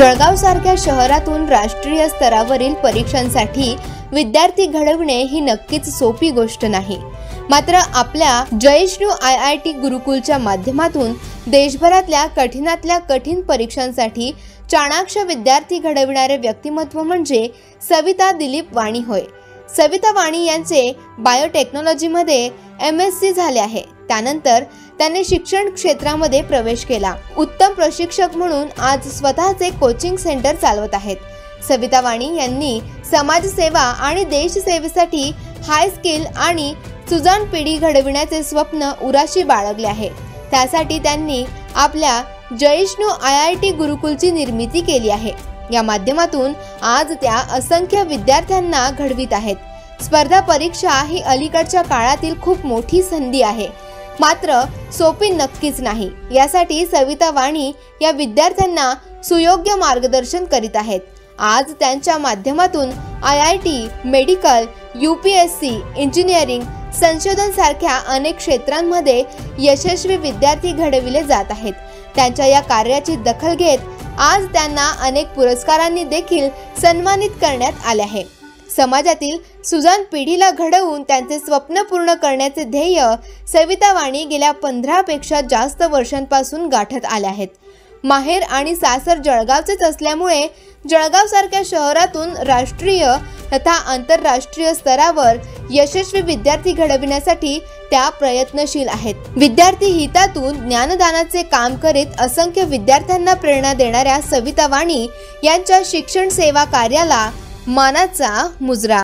जळगाव सारख्या शहरातून राष्ट्रीय स्तरावरील परीक्षांसाठी विद्यार्थी घडविणे ही नक्कीच सोपी गोष्ट नाही। मात्र आपल्या जयेश्रू IIT गुरुकुलच्या माध्यमातून देशभरातल्या कठीणातल्या कठीण परीक्षांसाठी चाणाक्ष विद्यार्थी घडविणारे व्यक्तिमत्व म्हणजे सविता दिलीप वाणी होय। सविता वाणी यांचे बायोटेक्नॉलॉजीमध्ये MSc झाले आहे। त्यानंतर त्यांनी शिक्षण क्षेत्रामध्ये प्रवेश केला। उत्तम प्रशिक्षक म्हणून आज स्वतःचे कोचिंग सेंटर चालवत आहेत। सविता वाणी यांनी समाजसेवा आणि देशसेवेसाठी हाय स्किल आणि सुजाण पिढी घडविण्याचे स्वप्न उराशी बाळगले आहे। त्यासाठी त्यांनी आपल्या जयेश्रू IIT गुरुकुलची निर्मिती केली आहे। या माध्यमातून आज त्या असंख्य विद्यार्थ्यांना घडवित आहेत। स्पर्धा परीक्षा ही अलीकडच्या काळातील खूप मोठी संधी आहे, मात्र सोपी नक्कीच नाही। यासाठी सविता वाणी या विद्यार्थ्यांना सुयोग्य मार्गदर्शन करीत आहेत। आज त्यांच्या माध्यमातून IIT, मेडिकल, UPSC, इंजिनिअरिंग, संशोधन सारख्या अनेक क्षेत्रांमध्ये यशस्वी विद्यार्थी घडविले जात आहेत। त्यांच्या या कार्याची दखल घेत आज त्यांना अनेक पुरस्कारांनी देखील सन्मानित करण्यात आले आहे। समाजातील सुजाण पिढीला घडवून त्यांचे स्वप्न पूर्ण करण्याचे ध्येय सविता वाणी गेल्या 15 पेक्षा जास्त वर्षांपासून गाठत आले आहेत। माहेर आणि सासर जळगावचेच असल्यामुळे जळगाव सारख्या शहरातून राष्ट्रीय तथा आंतरराष्ट्रीय स्तरावर यशस्वी विद्यार्थी घडविण्यासाठी त्या प्रयत्नशील आहेत। विद्यार्थी हितातून ज्ञानदानाचे काम करीत असंख्य विद्यार्थ्यांना प्रेरणा देणाऱ्या सविता वाणी यांच्या शिक्षण सेवा कार्याला मानाचा मुजरा।